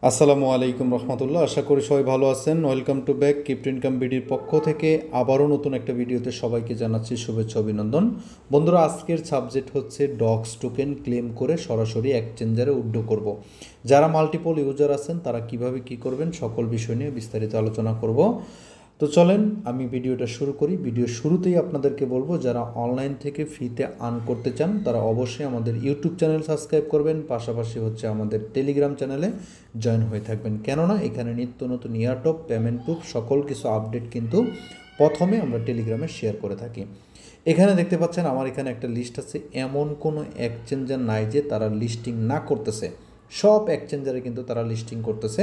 আসসালামু আলাইকুম রহমতুল্লাহ। আশা করি সবাই ভালো আছেন। Welcome to back crypto income বিডির পক্ষ থেকে আবারও নতুন একটা ভিডিওতে সবাইকে জানাচ্ছি শুভেচ্ছা অভিনন্দন। বন্ধুরা, আজকের সাবজেক্ট হচ্ছে ডক্স টোকেন ক্লেম করে সরাসরি এক্সচেঞ্জারে উইথড্র করব। যারা মাল্টিপল ইউজার আছেন তারা কিভাবে কি করবেন সকল বিষয় নিয়ে বিস্তারিত আলোচনা করব। তো চলেন আমি ভিডিওটা শুরু করি। ভিডিও শুরুতেই আপনাদেরকে বলবো, যারা অনলাইন থেকে ফ্রিতে আর্ন করতে চান তারা অবশ্যই আমাদের ইউটিউব চ্যানেল সাবস্ক্রাইব করবেন, পাশাপাশি হচ্ছে আমাদের টেলিগ্রাম চ্যানেলে জয়েন হয়ে থাকবেন। কেননা এখানে নিত্য নতুন ইয়ারটপ, পেমেন্ট প্রুফ সকল কিছু আপডেট কিন্তু প্রথমে আমরা টেলিগ্রামে শেয়ার করে থাকি। এখানে দেখতে পাচ্ছেন আমার এখানে একটা লিস্ট আছে। এমন কোনো এক্সচেঞ্জার নাই যে তারা লিস্টিং না করতেছে, সব এক্সচেঞ্জারে কিন্তু তারা লিস্টিং করতেছে।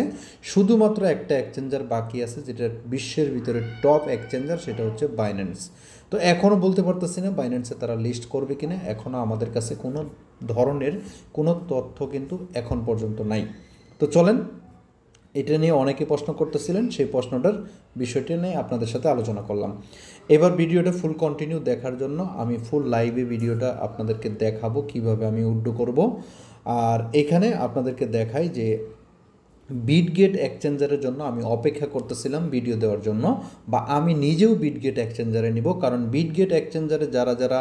শুধুমাত্র একটা এক্সচেঞ্জার বাকি আছে যেটা বিশ্বের ভিতরে টপ এক্সচেঞ্জার, সেটা হচ্ছে বাইন্যান্স। তো এখনও বলতে পারতেছি না বাইন্যান্সে তারা লিস্ট করবে কিনা, এখনও আমাদের কাছে কোনো ধরনের কোনো তথ্য কিন্তু এখন পর্যন্ত নাই। তো চলেন, এটা নিয়ে অনেকে প্রশ্ন করতেছিলেন, সেই প্রশ্নটার বিষয়টি নিয়ে আপনাদের সাথে আলোচনা করলাম। এবার ভিডিওটা ফুল কন্টিনিউ দেখার জন্য আমি ফুল লাইভে ভিডিওটা আপনাদেরকে দেখাবো কিভাবে আমি উইথড্র করব। আর এখানে আপনাদেরকে দেখাই যে বিটগেট এক্সচেঞ্জারের জন্য আমি অপেক্ষা করতেছিলাম ভিডিও দেওয়ার জন্য, বা আমি নিজেও বিটগেট এক্সচেঞ্জারে নিব। কারণ বিটগেট এক্সচেঞ্জারে যারা যারা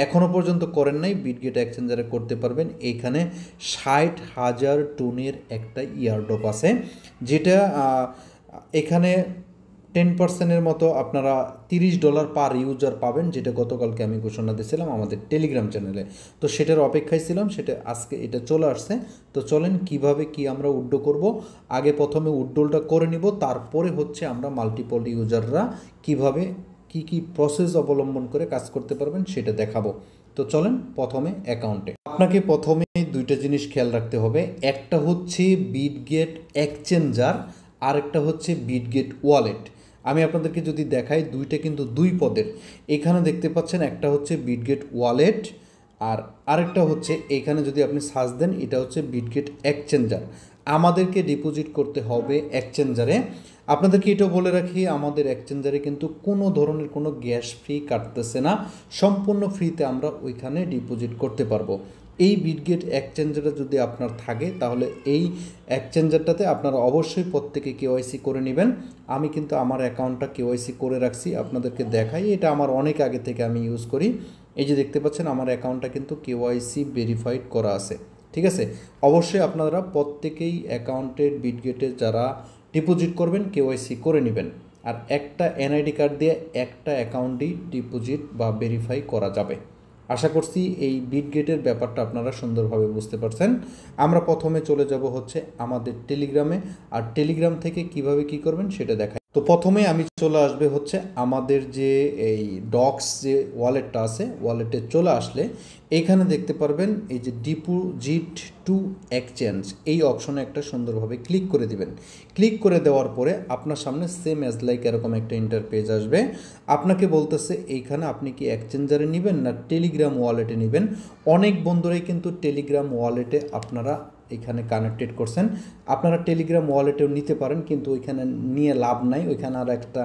এখনও পর্যন্ত করেন নাই, বিটগেট এক্সচেঞ্জারে করতে পারবেন। এইখানে 60,000 টনের একটা ইয়ারড্রপ আছে, যেটা এখানে 10%-এর মতো আপনারা $30 পার ইউজার পাবেন, যেটা গতকালকে আমি ঘোষণা দিয়েছিলাম আমাদের টেলিগ্রাম চ্যানেলে। তো সেটার অপেক্ষায় ছিলাম, সেটা আজকে এটা চলে আসছে। তো চলেন কিভাবে কি আমরা উইথড্র করব। আগে প্রথমে উইথড্রটা করে নিব, তারপরে হচ্ছে আমরা মাল্টিপল ইউজাররা কিভাবে কি প্রসেস অবলম্বন করে কাজ করতে পারবেন সেটা দেখাবো। তো চলেন প্রথমে অ্যাকাউন্টে। আপনাকে প্রথমে দুইটা জিনিস খেয়াল রাখতে হবে। একটা হচ্ছে বিটগেট এক্সচেঞ্জার, আরেকটা হচ্ছে বিটগেট ওয়ালেট। আমি আপনাদেরকে যদি দেখাই, দুইটা কিন্তু দুই পদের। এখানে দেখতে পাচ্ছেন একটা হচ্ছে বিটগেট ওয়ালেট, আর আরেকটা হচ্ছে এখানে যদি আপনি সার্চ দেন, এটা হচ্ছে বিটগেট এক্সচেঞ্জার। আমাদেরকে ডিপোজিট করতে হবে এক্সচেঞ্জারে। আপনাদেরকে এটাও বলে রাখি, আমাদের এক্সচেঞ্জারে কিন্তু কোনো ধরনের কোনো গ্যাস ফি কাটতেছে না, সম্পূর্ণ ফ্রিতে আমরা ওইখানে ডিপোজিট করতে পারবো। এই বিটগেট এক্সচেঞ্জারটা যদি আপনার থাকে তাহলে এই এক্সচেঞ্জারটাতে আপনারা অবশ্যই প্রত্যেকে কেওয়াইসি করে নেবেন। আমি কিন্তু আমার অ্যাকাউন্টটা কেওয়াইসি করে রাখছি, আপনাদেরকে দেখাই। এটা আমার অনেক আগে থেকে আমি ইউজ করি। এই যে দেখতে পাচ্ছেন আমার অ্যাকাউন্টটা কিন্তু কেওয়াইসি ভেরিফাইড করা আছে, ঠিক আছে। অবশ্যই আপনারা প্রত্যেকেই অ্যাকাউন্টের বিটগেটে যারা ডিপোজিট করবেন কেওয়াইসি করে নেবেন। আর একটা এনআইডি কার্ড দিয়ে একটা অ্যাকাউন্টই ডিপোজিট বা ভেরিফাই করা যাবে। আশা করছি এই বিটগেটের ব্যাপারটা আপনারা সুন্দরভাবে বুঝতে পারছেন। আমরা প্রথমে চলে যাব হচ্ছে আমাদের টেলিগ্রামে, আর টেলিগ্রাম থেকে কিভাবে কি করবেন সেটা দেখাই। তো প্রথমে আমি চলে আসবে হচ্ছে আমাদের যে এই ডক্স যে ওয়ালেটটা আছে, ওয়ালেটে চলে আসলে এইখানে দেখতে পারবেন এই যে ডিপোজিট টু এক্সচেঞ্জ, এই অপশনে একটা সুন্দরভাবে ক্লিক করে দিবেন। ক্লিক করে দেওয়ার পরে আপনার সামনে সেম অ্যাজ লাইক এরকম একটা ইন্টারপেজ আসবে। আপনাকে বলতেছে এইখানে আপনি কি এক্সচেঞ্জারে নেবেন না টেলিগ্রাম ওয়ালেটে নেবেন। অনেক বন্ধুরাই কিন্তু টেলিগ্রাম ওয়ালেটে আপনারা এখানে কানেক্টেড করছেন। আপনারা টেলিগ্রাম ওয়ালেটেও নিতে পারেন, কিন্তু ওইখানে নিয়ে লাভ নাই, ওইখানে আর একটা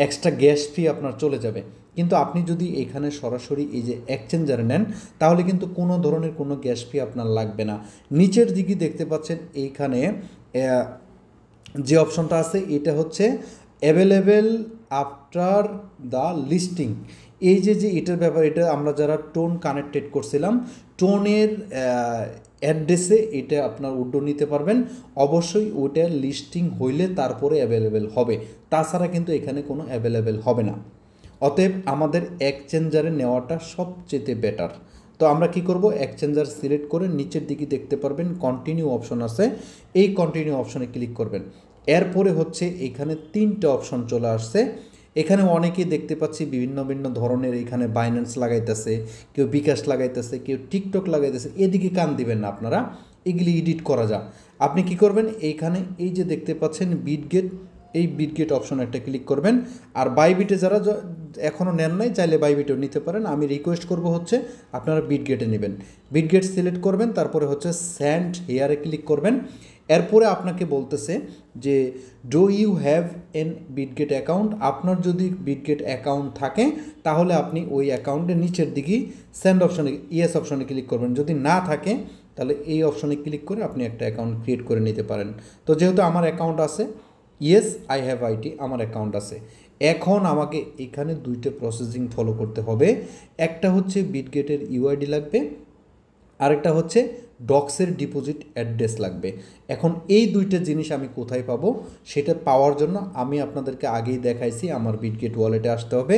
এক্সট্রা গ্যাস ফি আপনার চলে যাবে। কিন্তু আপনি যদি এখানে সরাসরি এই যে এক্সচেঞ্জারে নেন তাহলে কিন্তু কোনো ধরনের কোনো গ্যাস ফি আপনার লাগবে না। নিচের দিকে দেখতে পাচ্ছেন এইখানে যে অপশনটা আছে এটা হচ্ছে অ্যাভেলেবেল আফটার দ্য লিস্টিং। এই যে এটার ব্যাপার, এটা আমরা যারা টোন কানেক্টেড করছিলাম, টোনের অ্যাড্রেসে এটা আপনার উইথড্র নিতে পারবেন। অবশ্যই ওইটা লিস্টিং হইলে তারপরে অ্যাভেলেবেল হবে, তাছাড়া কিন্তু এখানে কোনো অ্যাভেলেবেল হবে না। অতএব আমাদের এক্সচেঞ্জারে নেওয়াটা সবচেয়ে বেটার। তো আমরা কি করব, এক্সচেঞ্জার সিলেক্ট করে নিচের দিকে দেখতে পারবেন কন্টিনিউ অপশন আছে, এই কন্টিনিউ অপশনে ক্লিক করবেন। এরপরে হচ্ছে এখানে তিনটা অপশন চলে আসছে। এখানে অনেকেই দেখতে পাচ্ছি বিভিন্ন বিভিন্ন ধরনের, এখানে বাইন্যান্স লাগাইতেছে, কেউ বিকাশ লাগাইতেছে, কেউ টিকটক লাগাইতেছে। এদিকে কান দিবেন না আপনারা, এগুলি এডিট করা যায়। আপনি কি করবেন, এইখানে এই যে দেখতে পাচ্ছেন বিটগেট, এই বিটগেট অপশন একটা ক্লিক করবেন। আর বাইবিটে যারা এখনও নেন নাই চাইলে বাইবিটেও নিতে পারেন। আমি রিকোয়েস্ট করব হচ্ছে আপনারা বিটগেটে নেবেন। বিটগেট সিলেক্ট করবেন, তারপরে হচ্ছে সেন্ড হেয়ারে ক্লিক করবেন। এরপরে আপনাকে বলতেছে যে do you have an Bitget account. আপনার যদি বিটগেট অ্যাকাউন্ট থাকে তাহলে আপনি ওই অ্যাকাউন্টের নিচের দিকে সেন্ড অপশনে ইয়েস অপশনে ক্লিক করবেন। যদি না থাকে তাহলে এই অপশনে ক্লিক করে আপনি একটা অ্যাকাউন্ট ক্রিয়েট করে নিতে পারেন। তো যেহেতু আমার অ্যাকাউন্ট আছে, ইয়েস আই হ্যাভ আইটি, আমার অ্যাকাউন্ট আছে। এখন আমাকে এখানে দুইটা প্রসেসিং ফলো করতে হবে। একটা হচ্ছে বিটগেটের ইউআইডি লাগবে, আরেকটা হচ্ছে ডক্সের ডিপোজিট অ্যাড্রেস লাগবে। এখন এই দুইটা জিনিস আমি কোথায় পাবো, সেটা পাওয়ার জন্য আমি আপনাদেরকে আগেই দেখাইছি, আমার বিটগেট ওয়ালেটে আসতে হবে।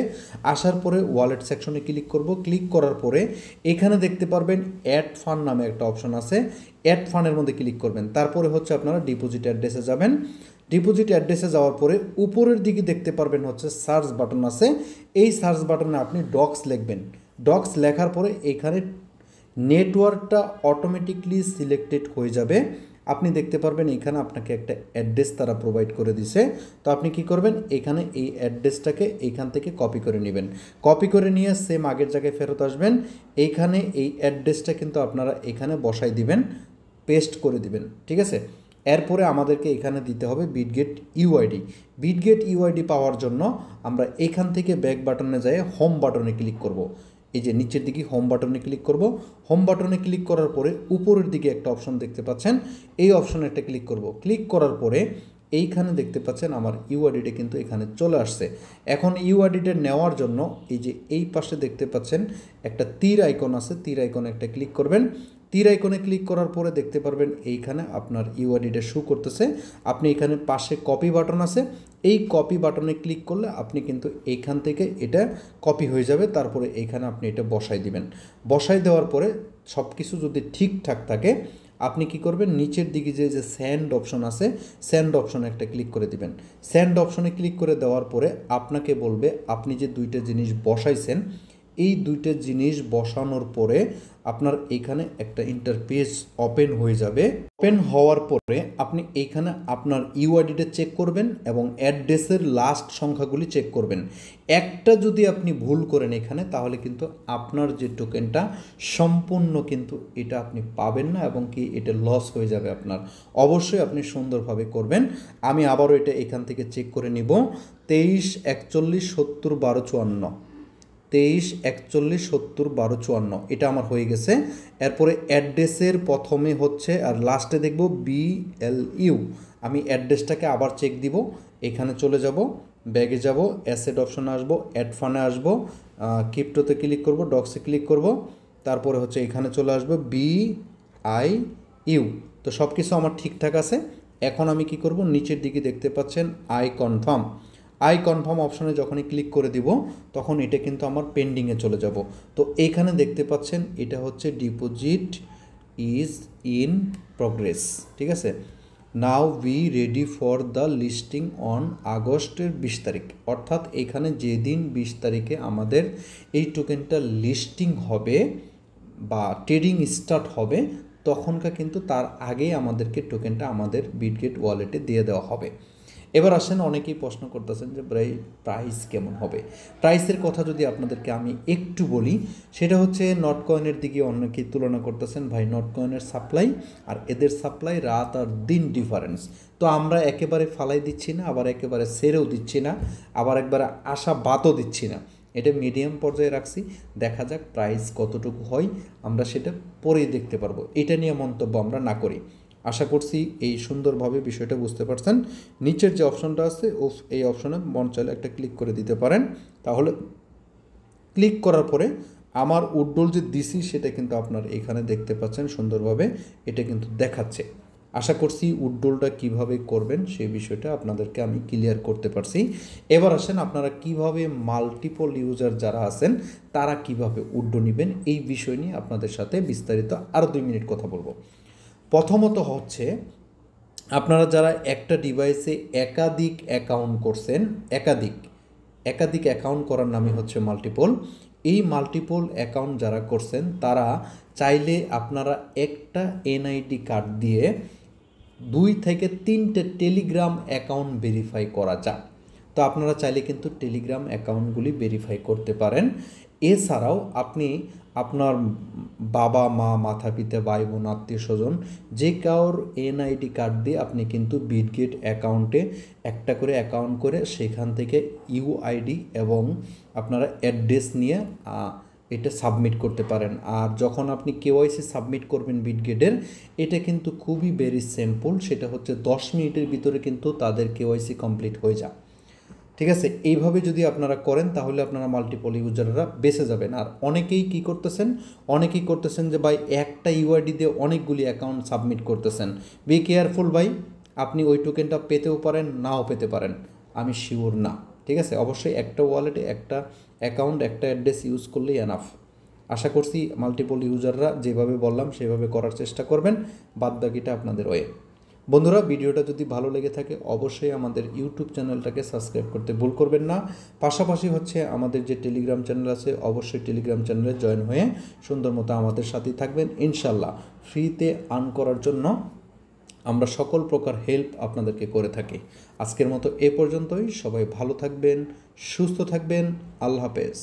আসার পরে ওয়ালেট সেকশনে ক্লিক করব। ক্লিক করার পরে এখানে দেখতে পারবেন অ্যাড ফান্ড নামে একটা অপশন আছে, অ্যাড ফান্ডের মধ্যে ক্লিক করবেন। তারপরে হচ্ছে আপনারা ডিপোজিট অ্যাড্রেসে যাবেন। ডিপোজিট অ্যাড্রেসে যাওয়ার পরে উপরের দিকে দেখতে পারবেন হচ্ছে সার্চ বাটন আছে, এই সার্চ বাটনে আপনি ডক্স লিখবেন। ডক্স লেখার পরে এখানে নেটওয়ার্কটা অটোমেটিকলি সিলেক্টেড হয়ে যাবে। আপনি দেখতে পারবেন এখানে আপনাকে একটা অ্যাড্রেস তারা প্রোভাইড করে দিছে। তো আপনি কি করবেন, এখানে এই অ্যাড্রেসটাকে এইখান থেকে কপি করে নেবেন। কপি করে নিয়ে সেম আগের জায়গায় ফেরত আসবেন। এইখানে এই অ্যাড্রেসটা কিন্তু আপনারা এখানে বসাই দিবেন, পেস্ট করে দিবেন, ঠিক আছে। এরপরে আমাদেরকে এখানে দিতে হবে বিটগেট ইউআইডি। বিটগেট ইউআইডি পাওয়ার জন্য আমরা এখান থেকে ব্যাক বাটনে যাই, হোম বাটনে ক্লিক করব। এই যে নিচের দিকে হোম বাটনে ক্লিক করব। হোম বাটনে ক্লিক করার পরে উপরের দিকে একটা অপশন দেখতে পাচ্ছেন, এই অপশনে একটা ক্লিক করব। ক্লিক করার পরে এইখানে দেখতে পাচ্ছেন আমার ইউআইডিটা কিন্তু এখানে চলে আসছে। এখন ইউআইডিটা নেওয়ার জন্য এই যে এই পাশে দেখতে পাচ্ছেন একটা তীর আইকন আছে, তীর আইকনে একটা ক্লিক করবেন। তীর আইকনে ক্লিক করার পরে দেখতে পারবেন এইখানে আপনার ইউআইডিটা শো করতেছে। আপনি এখানে পাশে কপি বাটন আছে, এই কপি বাটনে ক্লিক করলে আপনি কিন্তু এইখান থেকে এটা কপি হয়ে যাবে। তারপরে এইখানে আপনি এটা বসাই দিবেন। বসাই দেওয়ার পরে সব কিছু যদি ঠিকঠাক থাকে আপনি কি করবেন, নিচের দিকে যে সেন্ড অপশন আছে, সেন্ড অপশনে একটা ক্লিক করে দিবেন। সেন্ড অপশনে ক্লিক করে দেওয়ার পরে আপনাকে বলবে আপনি যে দুইটা জিনিস বসাইছেন, এই দুইটা জিনিস বসানোর পরে আপনার এখানে একটা ইন্টারফেস ওপেন হয়ে যাবে। ওপেন হওয়ার পরে আপনি এইখানে আপনার ইউআইডিটা চেক করবেন এবং অ্যাড্রেসের লাস্ট সংখ্যাগুলি চেক করবেন। একটা যদি আপনি ভুল করেন এখানে, তাহলে কিন্তু আপনার যে টোকেনটা সম্পূর্ণ কিন্তু এটা আপনি পাবেন না এবং কি এটা লস হয়ে যাবে আপনার। অবশ্যই আপনি সুন্দরভাবে করবেন। আমি আবারও এটা এখান থেকে চেক করে নিব। 23 41 70 12 54, 23 41 70 12 54, এটা আমার হয়ে গেছে। এরপরে অ্যাড্রেসের প্রথমে হচ্ছে আর লাস্টে দেখব BLU। আমি অ্যাড্রেসটাকে আবার চেক দিব। এখানে চলে যাব, ব্যাগে যাব, অ্যাসেট অপশনে আসবো, অ্যাড ফান্ডে আসবো, ক্রিপ্টোতে ক্লিক করব, ডক্সে ক্লিক করব, তারপরে হচ্ছে এখানে চলে আসবো BIU। তো সব কিছু আমার ঠিকঠাক আছে। এখন আমি কি করব, নিচের দিকে দেখতে পাচ্ছেন আই কনফার্ম। আই কনফার্ম অপশনে যখনই ক্লিক করে দিব তখন এটা কিন্তু আমার পেন্ডিংয়ে চলে যাব। তো এইখানে দেখতে পাচ্ছেন এটা হচ্ছে ডিপোজিট ইজ ইন প্রগ্রেস, ঠিক আছে। Now we ready for the listing on আগস্টের 20 তারিখ, অর্থাৎ এখানে যেদিন 20 তারিখে আমাদের এই টোকেনটা লিস্টিং হবে বা ট্রেডিং স্টার্ট হবে, তখনকার কিন্তু তার আগেই আমাদেরকে টোকেনটা আমাদের বিটগেট ওয়ালেটে দিয়ে দেওয়া হবে। এবার আসেন, অনেকেই প্রশ্ন করতেছেন যে প্রাইস কেমন হবে। প্রাইসের কথা যদি আপনাদেরকে আমি একটু বলি, সেটা হচ্ছে নট কয়েনের দিকে অনেকেই তুলনা করতেছেন, ভাই নট কয়েনের সাপ্লাই আর এদের সাপ্লাই রাত আর দিন ডিফারেন্স। তো আমরা একেবারে ফালাই দিচ্ছি না, আবার একেবারে সেরেও দিচ্ছি না, আবার একবারে আশাবাদও দিচ্ছি না, এটা মিডিয়াম পর্যায়ে রাখছি। দেখা যাক প্রাইস কতটুকু হয়, আমরা সেটা পরেই দেখতে পারবো। এটা নিয়ে মন্তব্য আমরা না করি। আশা করছি এই সুন্দরভাবে বিষয়টা বুঝতে পারছেন। নিচের যে অপশনটা আছে এই অপশনে মন চাইলে একটা ক্লিক করে দিতে পারেন। তাহলে ক্লিক করার পরে আমার উড্ডোল যে দিছি সেটা কিন্তু আপনার এখানে দেখতে পাচ্ছেন সুন্দরভাবে, এটা কিন্তু দেখাচ্ছে। আশা করছি উড্ডোলটা কিভাবে করবেন সেই বিষয়টা আপনাদেরকে আমি ক্লিয়ার করতে পারছি। এবার আসেন আপনারা কিভাবে মাল্টিপল ইউজার যারা আছেন তারা কিভাবে উড্ডো নেবেন, এই বিষয় নিয়ে আপনাদের সাথে বিস্তারিত আরও 2 মিনিট কথা বলবো। প্রথমত হচ্ছে আপনারা যারা একটা ডিভাইসে একাধিক অ্যাকাউন্ট করছেন, একাধিক অ্যাকাউন্ট করার নামই হচ্ছে মাল্টিপল। এই মাল্টিপল অ্যাকাউন্ট যারা করছেন তারা চাইলে আপনারা একটা এনআইডি কার্ড দিয়ে 2 থেকে 3টে টেলিগ্রাম অ্যাকাউন্ট ভেরিফাই করা যায়। তো আপনারা চাইলে কিন্তু টেলিগ্রাম অ্যাকাউন্টগুলি ভেরিফাই করতে পারেন। এছাড়াও আপনি আপনার বাবা মা, মাতা পিতা, ভাই বোন, আত্মীয় স্বজন যে কারোর এনআইডি কার্ড দিয়ে আপনি কিন্তু বিটগেট অ্যাকাউন্টে একটা করে অ্যাকাউন্ট করে সেখান থেকে ইউআইডি এবং আপনারা অ্যাড্রেস নিয়ে এটা সাবমিট করতে পারেন। আর যখন আপনি কেওয়াইসি সাবমিট করবেন বিটগেটের, এটা কিন্তু খুবই ভেরি সিম্পল, সেটা হচ্ছে 10 মিনিটের ভিতরে কিন্তু তাদের কেওয়াইসি কমপ্লিট হয়ে যায়। ঠিক আছে, এইভাবে যদি আপনারা করেন তাহলে আপনারা মাল্টিপল ইউজাররা বেঁচে যাবেন। আর অনেকেই করতেছেন যে ভাই একটা ইউআইডি দিয়ে অনেকগুলি অ্যাকাউন্ট সাবমিট করতেছেন। বি কেয়ারফুল ভাই, আপনি ওই টোকেনটা পেতেও পারেন, নাও পেতে পারেন, আমি শিওর না। ঠিক আছে, অবশ্যই একটা ওয়ালেটে একটা অ্যাকাউন্ট একটা অ্যাড্রেস ইউজ করলেই এনাফ। আশা করছি মাল্টিপল ইউজাররা যেভাবে বললাম সেভাবে করার চেষ্টা করবেন, বাদবাকিটা আপনাদের ওয়ে। বন্ধুরা, ভিডিওটা যদি ভালো লেগে থাকে অবশ্যই আমাদের ইউটিউব চ্যানেলটাকে সাবস্ক্রাইব করতে ভুল করবেন না। পাশাপাশি হচ্ছে আমাদের যে টেলিগ্রাম চ্যানেল আছে, অবশ্যই টেলিগ্রাম চ্যানেলে জয়েন হয়ে সুন্দর মতো আমাদের সাথেই থাকবেন। ইনশাল্লাহ ফ্রিতে আর্ন করার জন্য আমরা সকল প্রকার হেল্প আপনাদেরকে করে থাকি। আজকের মতো এ পর্যন্তই। সবাই ভালো থাকবেন, সুস্থ থাকবেন। আল্লাহ হাফেজ।